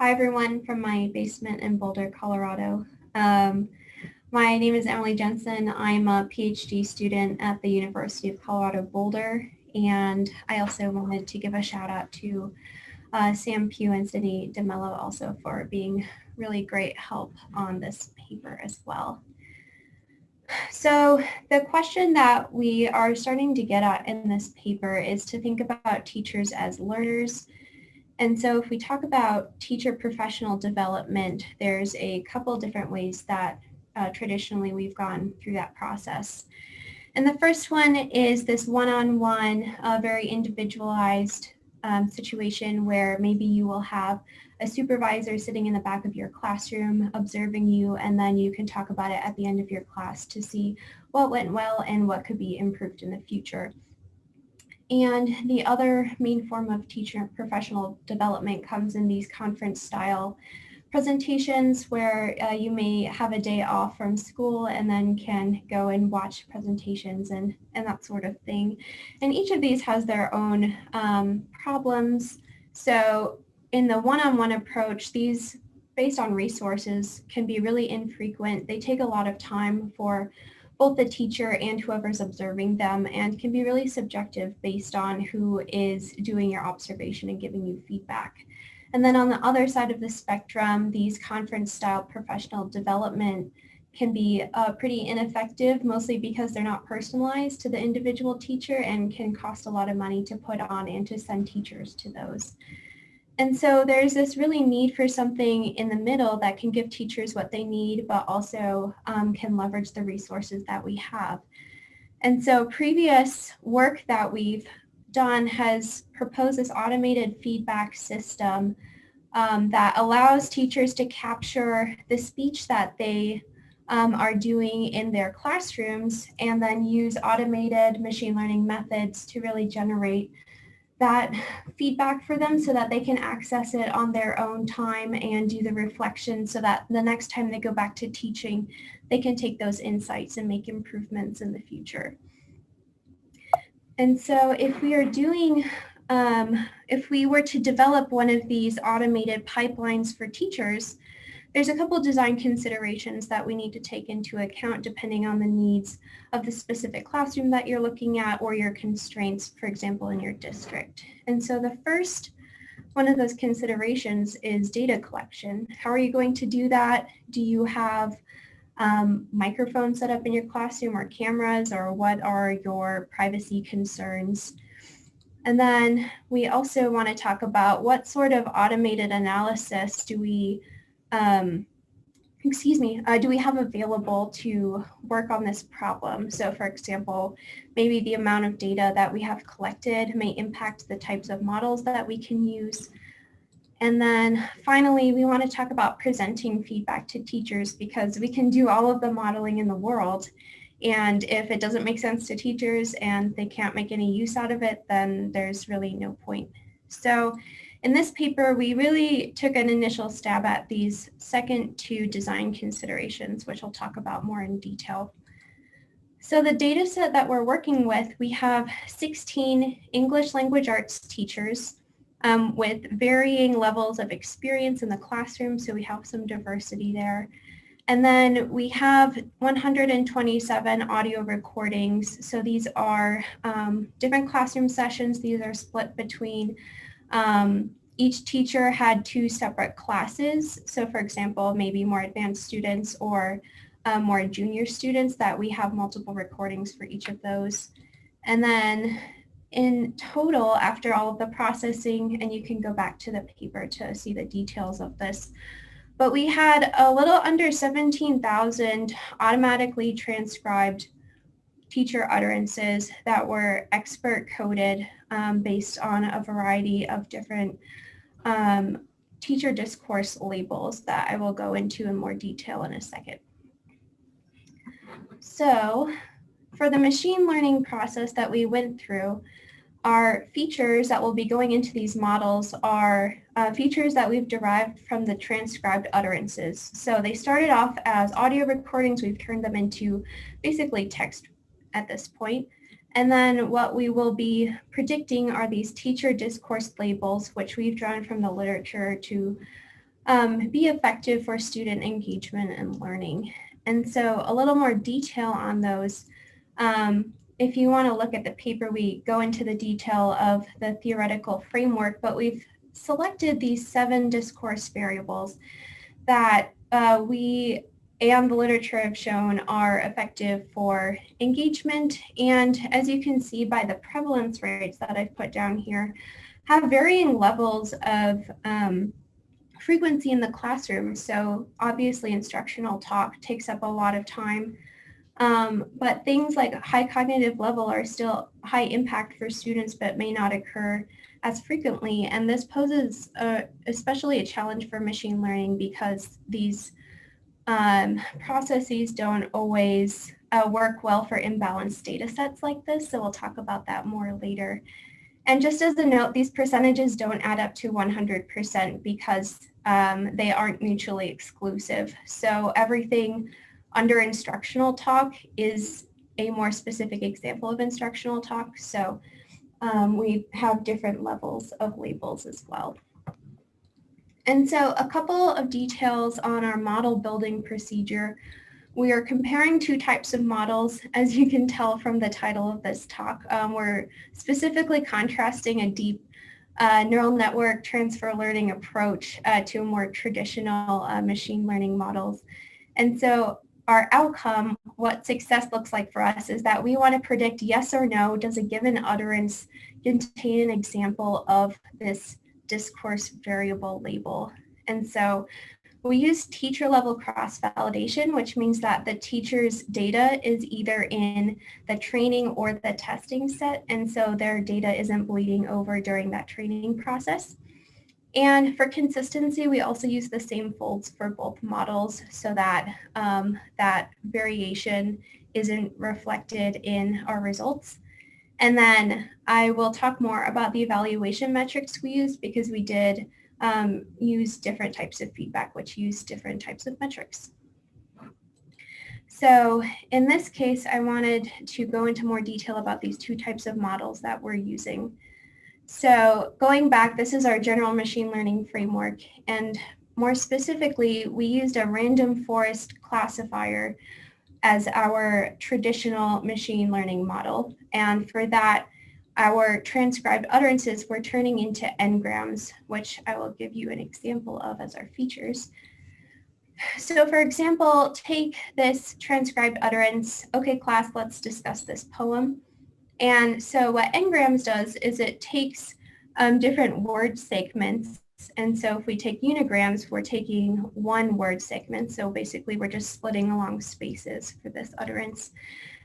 Hi everyone from my basement in Boulder, Colorado. My name is Emily Jensen. I'm a PhD student at the University of Colorado Boulder, and I also wanted to give a shout out to Sam Pugh and Sydney DeMello also for being really great help on this paper as well. So the question that we are starting to get at in this paper is to think about teachers as learners. And so if we talk about teacher professional development, there's a couple different ways that traditionally we've gone through that process. And the first one is this one-on-one, very individualized situation where maybe you will have a supervisor sitting in the back of your classroom observing you, and then you can talk about it at the end of your class to see what went well and what could be improved in the future. And the other main form of teacher professional development comes in these conference style presentations where you may have a day off from school and then can go and watch presentations and that sort of thing. And each of these has their own problems. So in the one-on-one approach, these based on resources can be really infrequent. They take a lot of time for both the teacher and whoever's observing them, and can be really subjective based on who is doing your observation and giving you feedback. And then on the other side of the spectrum, these conference style professional development can be pretty ineffective, mostly because they're not personalized to the individual teacher and can cost a lot of money to put on and to send teachers to those. And so there's this really need for something in the middle that can give teachers what they need, but also can leverage the resources that we have. And so previous work that we've done has proposed this automated feedback system that allows teachers to capture the speech that they are doing in their classrooms and then use automated machine learning methods to really generate that feedback for them so that they can access it on their own time and do the reflection so that the next time they go back to teaching, they can take those insights and make improvements in the future. And so if we are doing, if we were to develop one of these automated pipelines for teachers, there's a couple design considerations that we need to take into account depending on the needs of the specific classroom that you're looking at or your constraints, for example, in your district. And so the first one of those considerations is data collection. How are you going to do that? Do you have microphones set up in your classroom or cameras, or what are your privacy concerns? And then we also want to talk about what sort of automated analysis do we do we have available to work on this problem? So for example, maybe the amount of data that we have collected may impact the types of models that we can use. And then finally, we want to talk about presenting feedback to teachers, because we can do all of the modeling in the world. And if it doesn't make sense to teachers and they can't make any use out of it, then there's really no point. So in this paper, we really took an initial stab at these second two design considerations, which I'll talk about more in detail. So the data set that we're working with, we have 16 English language arts teachers with varying levels of experience in the classroom, so we have some diversity there. And then we have 127 audio recordings. So these are different classroom sessions. These are split between each teacher had two separate classes. So for example, maybe more advanced students or more junior students, that we have multiple recordings for each of those. And then in total, after all of the processing, and you can go back to the paper to see the details of this, but we had a little under 17,000 automatically transcribed teacher utterances that were expert coded based on a variety of different teacher discourse labels that I will go into in more detail in a second. So for the machine learning process that we went through, our features that will be going into these models are features that we've derived from the transcribed utterances. So they started off as audio recordings. We've turned them into basically text at this point. And then what we will be predicting are these teacher discourse labels, which we've drawn from the literature to be effective for student engagement and learning. And so a little more detail on those. If you want to look at the paper, we go into the detail of the theoretical framework, but we've selected these 7 discourse variables that we and the literature have shown are effective for engagement. And as you can see by the prevalence rates that I've put down here, have varying levels of frequency in the classroom. So obviously instructional talk takes up a lot of time. But things like high cognitive level are still high impact for students, but may not occur as frequently. And this poses especially a challenge for machine learning because these processes don't always work well for imbalanced data sets like this. So we'll talk about that more later. And just as a note, these percentages don't add up to 100% because they aren't mutually exclusive. So everything under instructional talk is a more specific example of instructional talk. So we have different levels of labels as well. And so a couple of details on our model building procedure. We are comparing 2 types of models. As you can tell from the title of this talk, we're specifically contrasting a deep neural network transfer learning approach to a more traditional machine learning models. And so our outcome, what success looks like for us, is that we want to predict yes or no, does a given utterance contain an example of this discourse variable label. And so we use teacher level cross-validation, which means that the teacher's data is either in the training or the testing set, and so their data isn't bleeding over during that training process. And for consistency, we also use the same folds for both models so that that variation isn't reflected in our results. And then I will talk more about the evaluation metrics we used because we did use different types of feedback, which use different types of metrics. So in this case, I wanted to go into more detail about these 2 types of models that we're using. So going back, this is our general machine learning framework. And more specifically, we used a random forest classifier as our traditional machine learning model. And for that, our transcribed utterances were turning into n-grams, which I will give you an example of as our features. So for example, take this transcribed utterance. Okay, class, let's discuss this poem. And so what n-grams does is it takes different word segments. And so if we take unigrams, we're taking 1 word segment. So basically we're just splitting along spaces for this utterance.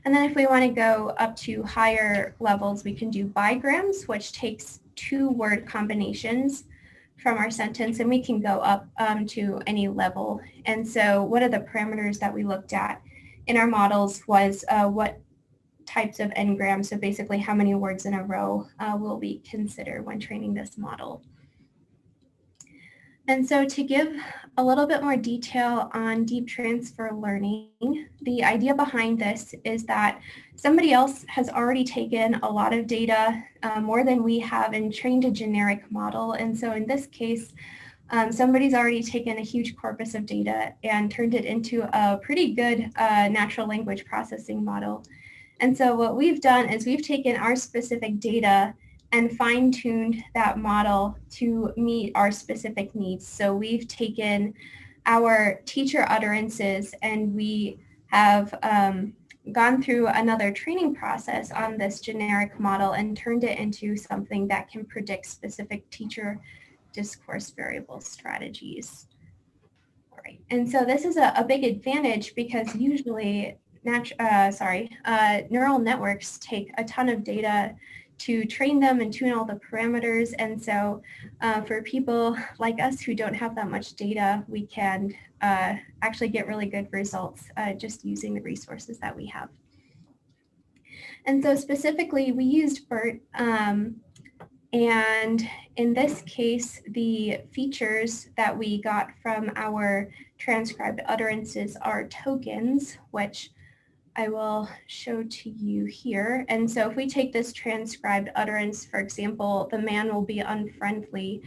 And then if we want to go up to higher levels, we can do bigrams, which takes 2 word combinations from our sentence, and we can go up to any level. And so one of the parameters that we looked at in our models was what types of n-grams, so basically how many words in a row will we consider when training this model. And so to give a little bit more detail on deep transfer learning, the idea behind this is that somebody else has already taken a lot of data, more than we have, and trained a generic model. And so in this case, somebody's already taken a huge corpus of data and turned it into a pretty good natural language processing model. And so what we've done is we've taken our specific data and fine-tuned that model to meet our specific needs. So we've taken our teacher utterances and we have gone through another training process on this generic model and turned it into something that can predict specific teacher discourse variable strategies. All right, and so this is a big advantage because usually neural networks take a ton of data to train them and tune all the parameters. And so for people like us who don't have that much data, we can actually get really good results just using the resources that we have. And so specifically, we used BERT. And in this case, the features that we got from our transcribed utterances are tokens, which I will show to you here. And so if we take this transcribed utterance, for example, the man will be unfriendly,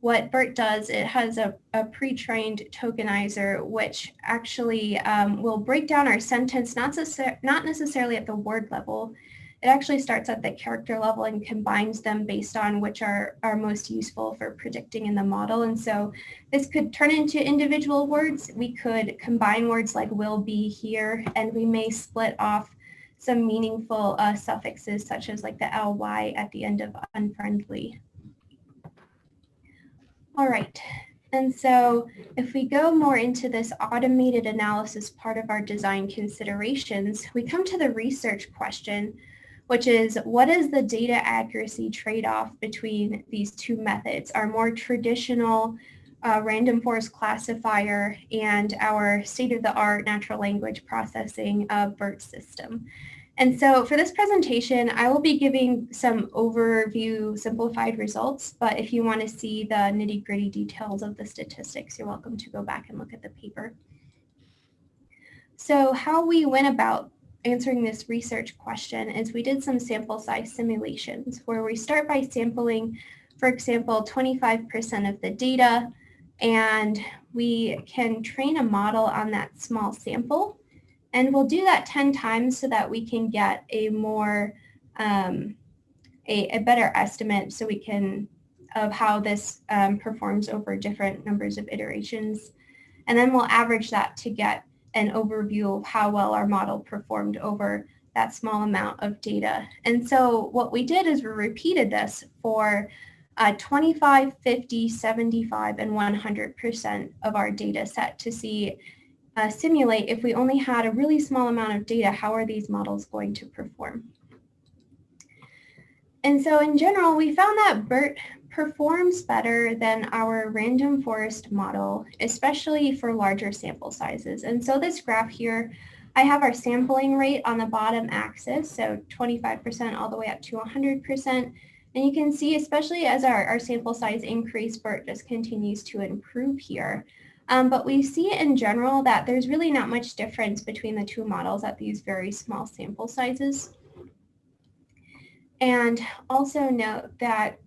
what BERT does, it has a pre-trained tokenizer which actually will break down our sentence, not necessarily at the word level. It actually starts at the character level and combines them based on which are most useful for predicting in the model. And so this could turn into individual words. We could combine words like will, be, here, and we may split off some meaningful suffixes such as like the ly at the end of unfriendly. All right, and so if we go more into this automated analysis part of our design considerations, we come to the research question, which is what is the data accuracy trade-off between these two methods, our more traditional random forest classifier and our state-of-the-art natural language processing BERT system. And so for this presentation, I will be giving some overview simplified results, but if you want to see the nitty-gritty details of the statistics, you're welcome to go back and look at the paper. So how we went about answering this research question is we did some sample size simulations where we start by sampling, for example, 25% of the data, and we can train a model on that small sample. And we'll do that 10 times so that we can get a more, a better estimate so we can, of how this performs over different numbers of iterations. And then we'll average that to get an overview of how well our model performed over that small amount of data. And so what we did is we repeated this for 25, 50, 75, and 100% of our data set to see simulate if we only had a really small amount of data, how are these models going to perform? And so in general, we found that BERT performs better than our random forest model, especially for larger sample sizes. And so this graph here, I have our sampling rate on the bottom axis, so 25% all the way up to 100%. And you can see, especially as our sample size increase, BERT just continues to improve here. But we see in general that there's really not much difference between the two models at these very small sample sizes. And also note that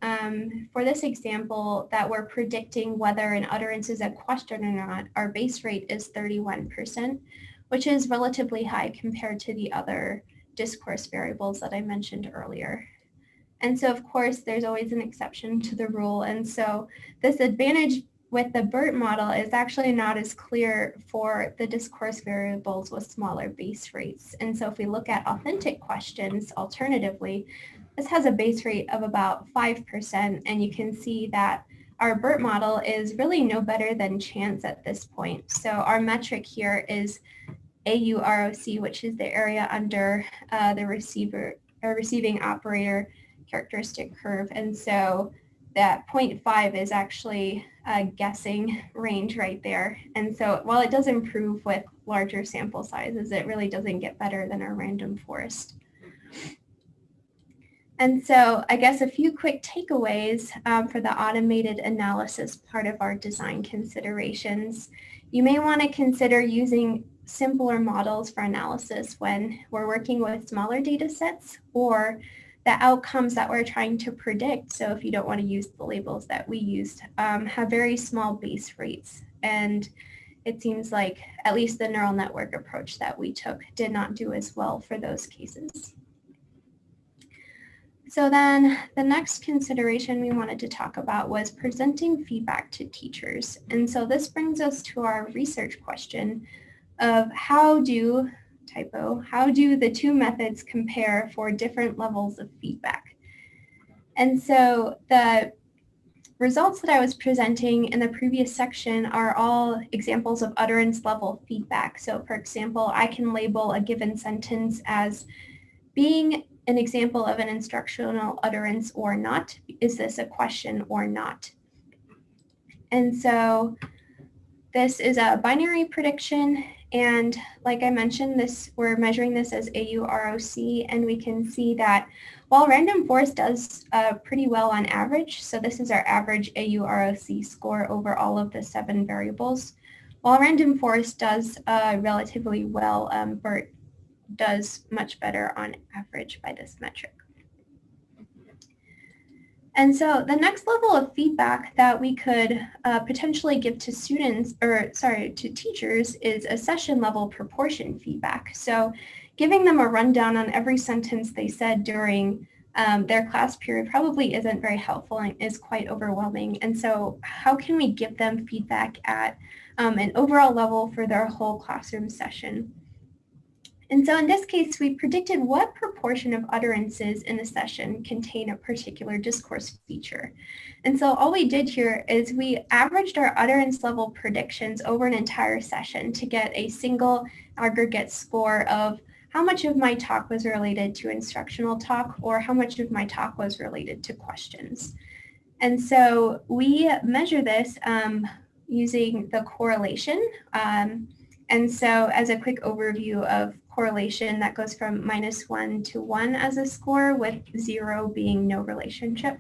for this example that we're predicting whether an utterance is a question or not, our base rate is 31%, which is relatively high compared to the other discourse variables that I mentioned earlier. And so of course there's always an exception to the rule. And so this advantage with the BERT model is actually not as clear for the discourse variables with smaller base rates. And so if we look at authentic questions, alternatively, this has a base rate of about 5%, and you can see that our BERT model is really no better than chance at this point. So our metric here is AUROC, which is the area under the receiving operator characteristic curve. And so that 0.5 is actually a guessing range right there. And so while it does improve with larger sample sizes, it really doesn't get better than our random forest. And so I guess a few quick takeaways for the automated analysis part of our design considerations. You may want to consider using simpler models for analysis when we're working with smaller data sets or the outcomes that we're trying to predict. So if you don't want to use the labels that we used, have very small base rates. And it seems like at least the neural network approach that we took did not do as well for those cases. So then the next consideration we wanted to talk about was presenting feedback to teachers. And so this brings us to our research question of how do the two methods compare for different levels of feedback? And so the results that I was presenting in the previous section are all examples of utterance level feedback. So for example, I can label a given sentence as being an example of an instructional utterance or not. Is this a question or not? And so this is a binary prediction. And like I mentioned, we're measuring this as AUROC, and we can see that while random forest does pretty well on average, so this is our average AUROC score over all of the 7 variables, while random forest does relatively well, BERT does much better on average by this metric. And so the next level of feedback that we could potentially give to to teachers is a session level proportion feedback. So giving them a rundown on every sentence they said during their class period probably isn't very helpful and is quite overwhelming. And so how can we give them feedback at an overall level for their whole classroom session? And so in this case, we predicted what proportion of utterances in a session contain a particular discourse feature. And so all we did here is we averaged our utterance level predictions over an entire session to get a single aggregate score of how much of my talk was related to instructional talk or how much of my talk was related to questions. And so we measure this using the correlation. And so as a quick overview of correlation, that goes from -1 to 1 as a score, with 0 being no relationship.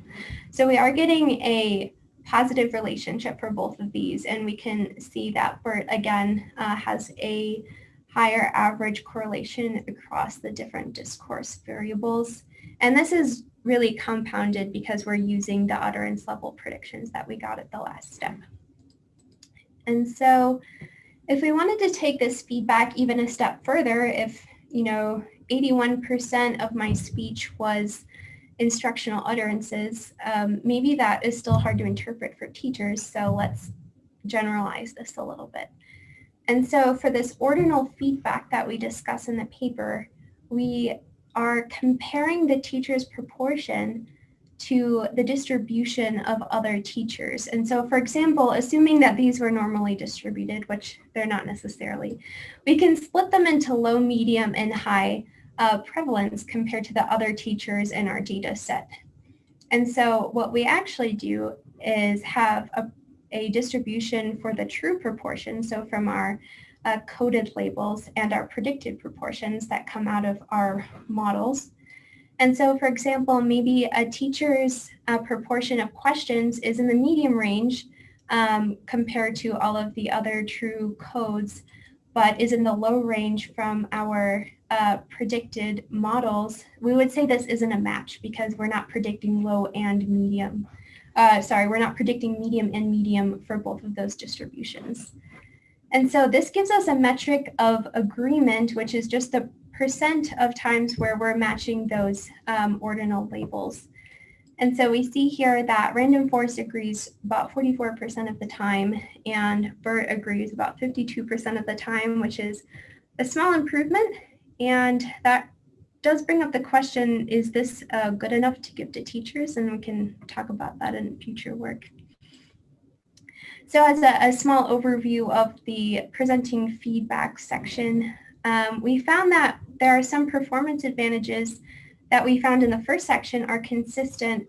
So we are getting a positive relationship for both of these, and we can see that BERT again has a higher average correlation across the different discourse variables. And this is really compounded because we're using the utterance level predictions that we got at the last step. And so if we wanted to take this feedback even a step further, if 81% of my speech was instructional utterances, maybe that is still hard to interpret for teachers, so let's generalize this a little bit. And so for this ordinal feedback that we discuss in the paper, we are comparing the teacher's proportion to the distribution of other teachers. And so, for example, assuming that these were normally distributed, which they're not necessarily, we can split them into low, medium, and high prevalence compared to the other teachers in our data set. And so what we actually do is have a distribution for the true proportion, so from our coded labels and our predicted proportions that come out of our models. And so, for example, maybe a teacher's proportion of questions is in the medium range compared to all of the other true codes, but is in the low range from our predicted models. We would say this isn't a match because we're not predicting low and medium. We're not predicting medium and medium for both of those distributions. And so this gives us a metric of agreement, which is just the percent of times where we're matching those ordinal labels. And so we see here that random forest agrees about 44% of the time, and BERT agrees about 52% of the time, which is a small improvement. And that does bring up the question, is this good enough to give to teachers? And we can talk about that in future work. So as a small overview of the presenting feedback section, we found that there are some performance advantages that we found in the first section are consistent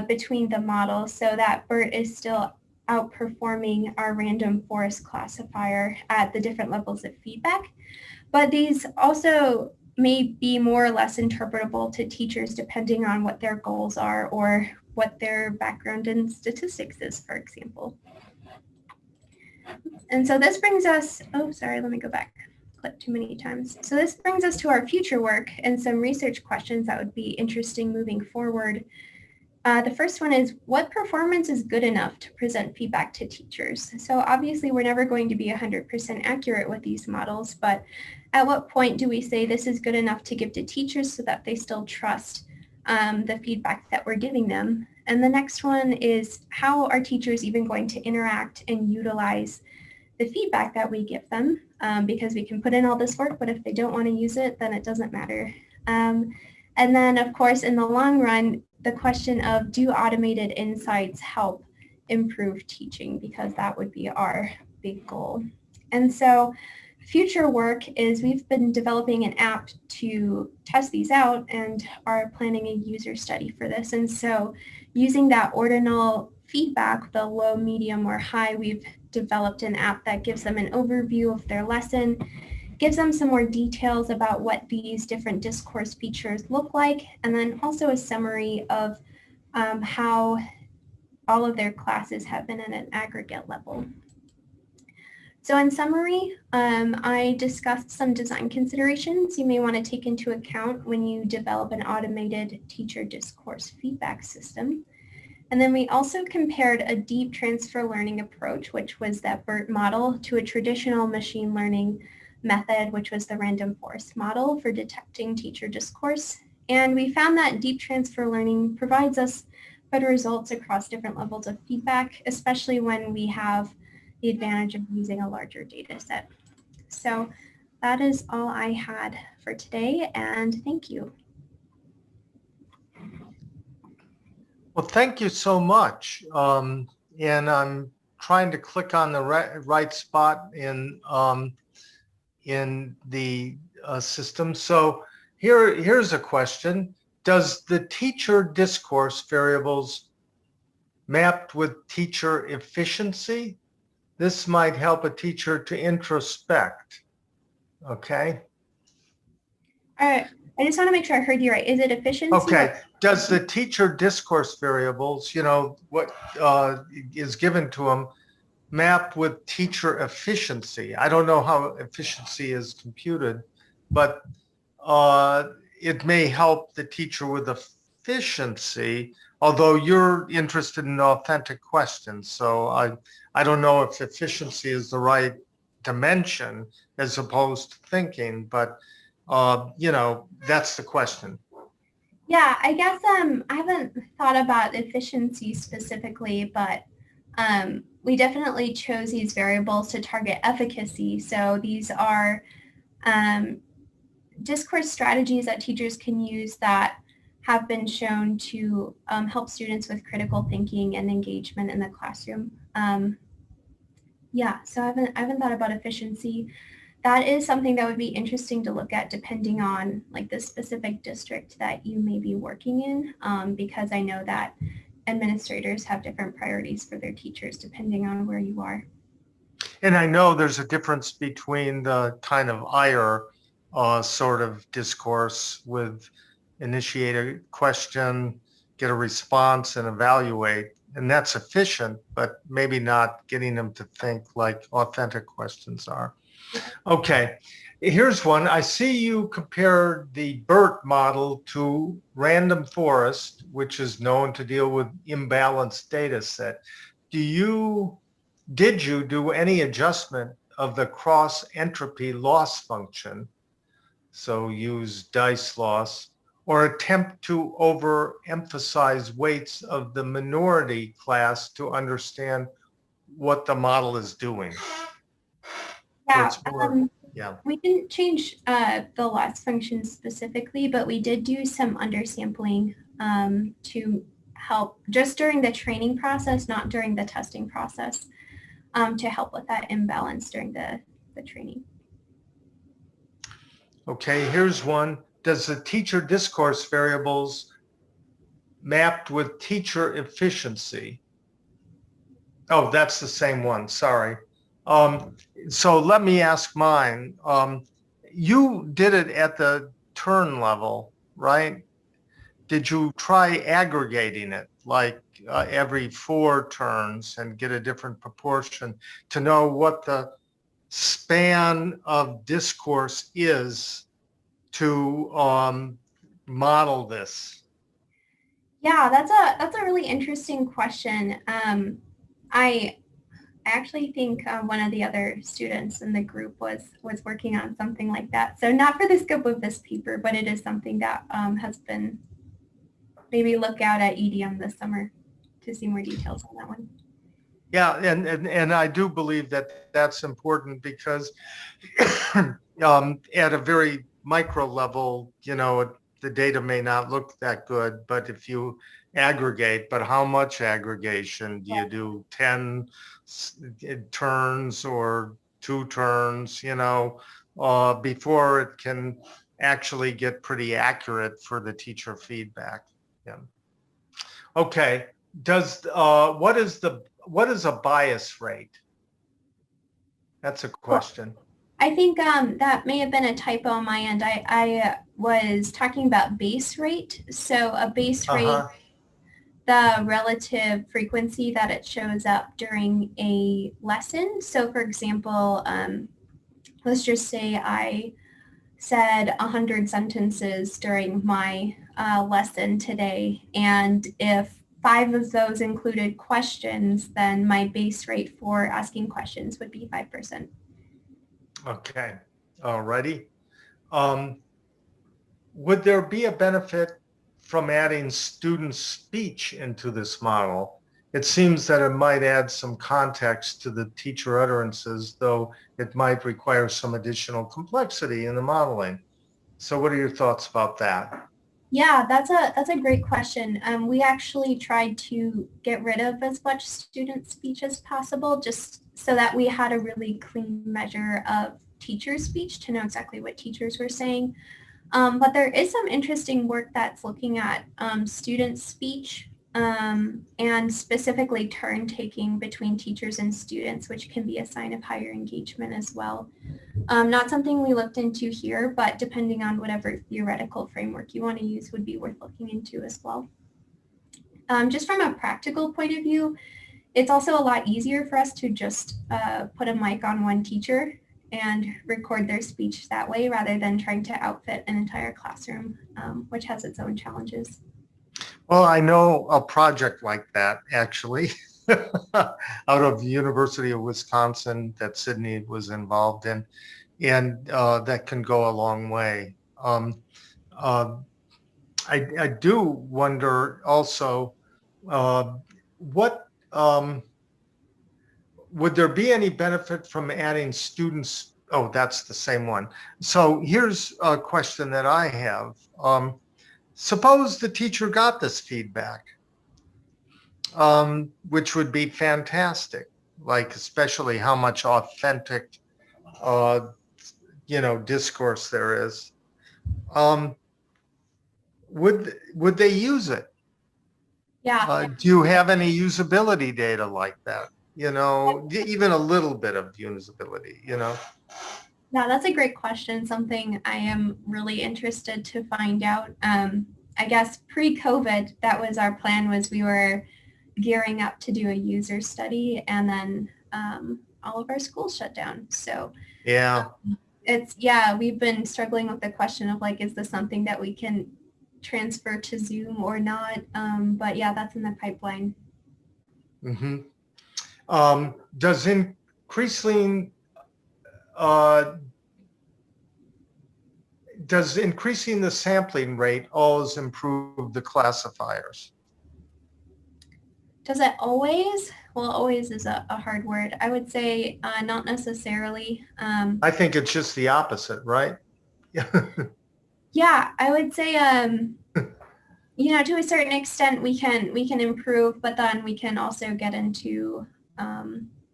between the models, so that BERT is still outperforming our random forest classifier at the different levels of feedback. But these also may be more or less interpretable to teachers depending on what their goals are or what their background in statistics is, for example. And so this brings us, let me go back. Click too many times. So this brings us to our future work and some research questions that would be interesting moving forward. The first one is, what performance is good enough to present feedback to teachers? So obviously we're never going to be 100% accurate with these models, but at what point do we say this is good enough to give to teachers so that they still trust the feedback that we're giving them? And the next one is, how are teachers even going to interact and utilize the feedback that we give them? Because we can put in all this work, but if they don't want to use it, then it doesn't matter. And then, of course, in the long run, the question of, do automated insights help improve teaching? Because that would be our big goal. And so future work is, we've been developing an app to test these out and are planning a user study for this. And so using that ordinal feedback, the low, medium, or high, we've developed an app that gives them an overview of their lesson, gives them some more details about what these different discourse features look like, and then also a summary of how all of their classes have been at an aggregate level. So in summary, I discussed some design considerations you may want to take into account when you develop an automated teacher discourse feedback system. And then we also compared a deep transfer learning approach, which was that BERT model, to a traditional machine learning method, which was the random forest model for detecting teacher discourse. And we found that deep transfer learning provides us better results across different levels of feedback, especially when we have the advantage of using a larger data set. So that is all I had for today, and thank you. Well, thank you so much. And I'm trying to click on the right spot in the system. So here's a question. Does the teacher discourse variables mapped with teacher efficiency? This might help a teacher to introspect. Okay. All right. I just want to make sure I heard you right. Is it efficiency? Okay. Does the teacher discourse variables, what is given to them, mapped with teacher efficiency? I don't know how efficiency is computed, but it may help the teacher with efficiency, although you're interested in authentic questions. So I don't know if efficiency is the right dimension as opposed to thinking, but that's the question. Yeah, I guess I haven't thought about efficiency specifically, but we definitely chose these variables to target efficacy. So these are discourse strategies that teachers can use that have been shown to help students with critical thinking and engagement in the classroom. Yeah, so I haven't thought about efficiency. That is something that would be interesting to look at depending on like the specific district that you may be working in, because I know that administrators have different priorities for their teachers depending on where you are. And I know there's a difference between the kind of IR sort of discourse with initiate a question, get a response, and evaluate. And that's efficient, but maybe not getting them to think like authentic questions are. Okay, here's one. I see you compare the BERT model to random forest, which is known to deal with imbalanced data set. Did you do any adjustment of the cross entropy loss function? So use dice loss, or attempt to overemphasize weights of the minority class to understand what the model is doing. Yeah, we didn't change the loss function specifically, but we did do some undersampling to help just during the training process, not during the testing process, to help with that imbalance during the training. Okay, here's one. Does the teacher discourse variables mapped with teacher efficiency? Oh, that's the same one, sorry. So let me ask mine. You did it at the turn level, right? Did you try aggregating it, like every 4 turns and get a different proportion to know what the span of discourse is to model this? Yeah, that's a really interesting question. I actually think one of the other students in the group was working on something like that. So not for the scope of this paper, but it is something that has been, maybe look out at EDM this summer to see more details on that one. Yeah, and I do believe that that's important because at a very micro level, the data may not look that good, but if you aggregate, but how much aggregation? Do you do 10 turns or 2 turns, before it can actually get pretty accurate for the teacher feedback? Yeah. Okay. What is a bias rate? That's a question. I think that may have been a typo on my end. I was talking about base rate. So a base rate, the relative frequency that it shows up during a lesson. So for example, let's just say I said 100 sentences during my lesson today. And if 5 of those included questions, then my base rate for asking questions would be 5%. Okay, alrighty. Would there be a benefit from adding student speech into this model? It seems that it might add some context to the teacher utterances, though it might require some additional complexity in the modeling. So what are your thoughts about that? Yeah, that's a great question. We actually tried to get rid of as much student speech as possible, just so that we had a really clean measure of teacher speech to know exactly what teachers were saying. But there is some interesting work that's looking at student speech and specifically turn taking between teachers and students, which can be a sign of higher engagement as well. Not something we looked into here, but depending on whatever theoretical framework you want to use would be worth looking into as well. Just from a practical point of view, it's also a lot easier for us to just put a mic on one teacher and record their speech that way rather than trying to outfit an entire classroom, which has its own challenges. Well, I know a project like that actually out of the University of Wisconsin that Sydney was involved in, and that can go a long way. I do wonder also what would there be any benefit from adding students? Oh, that's the same one. So here's a question that I have. Suppose the teacher got this feedback, which would be fantastic, like especially how much authentic, discourse there is. Would they use it? Yeah. Do you have any usability data like that? Even a little bit of usability, Yeah, that's a great question. Something I am really interested to find out. I guess pre-COVID, that was our plan, was we were gearing up to do a user study, and then all of our schools shut down. So yeah. We've been struggling with the question of like, is this something that we can transfer to Zoom or not? But yeah, that's in the pipeline. Mm-hmm. Does increasing the sampling rate always improve the classifiers? Does it always? Well, always is a hard word. I would say not necessarily. I think it's just the opposite, right? Yeah, I would say, to a certain extent we can improve, but then we can also get into,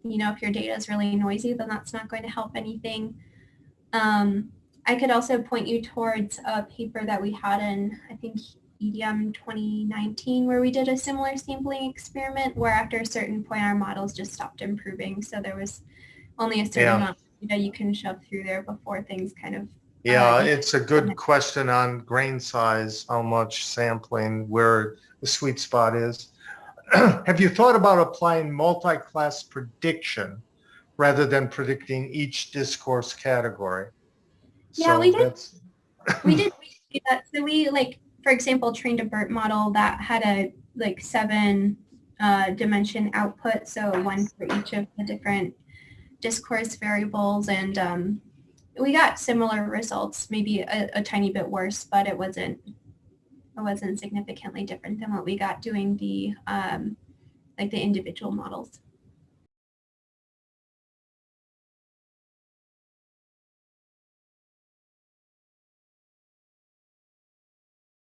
if your data is really noisy, then that's not going to help anything. I could also point you towards a paper that we had in, I think, EDM 2019, where we did a similar sampling experiment where after a certain point our models just stopped improving. So there was only a certain amount of data you can shove through there before things kind of... Yeah, it's a good question on grain size, how much sampling, where the sweet spot is. Have you thought about applying multi-class prediction rather than predicting each discourse category? Yeah, so we did. We did do that. So we, for example, trained a BERT model that had a 7 dimension output, so one for each of the different discourse variables, and we got similar results, maybe a tiny bit worse, but it wasn't significantly different than what we got doing the the individual models.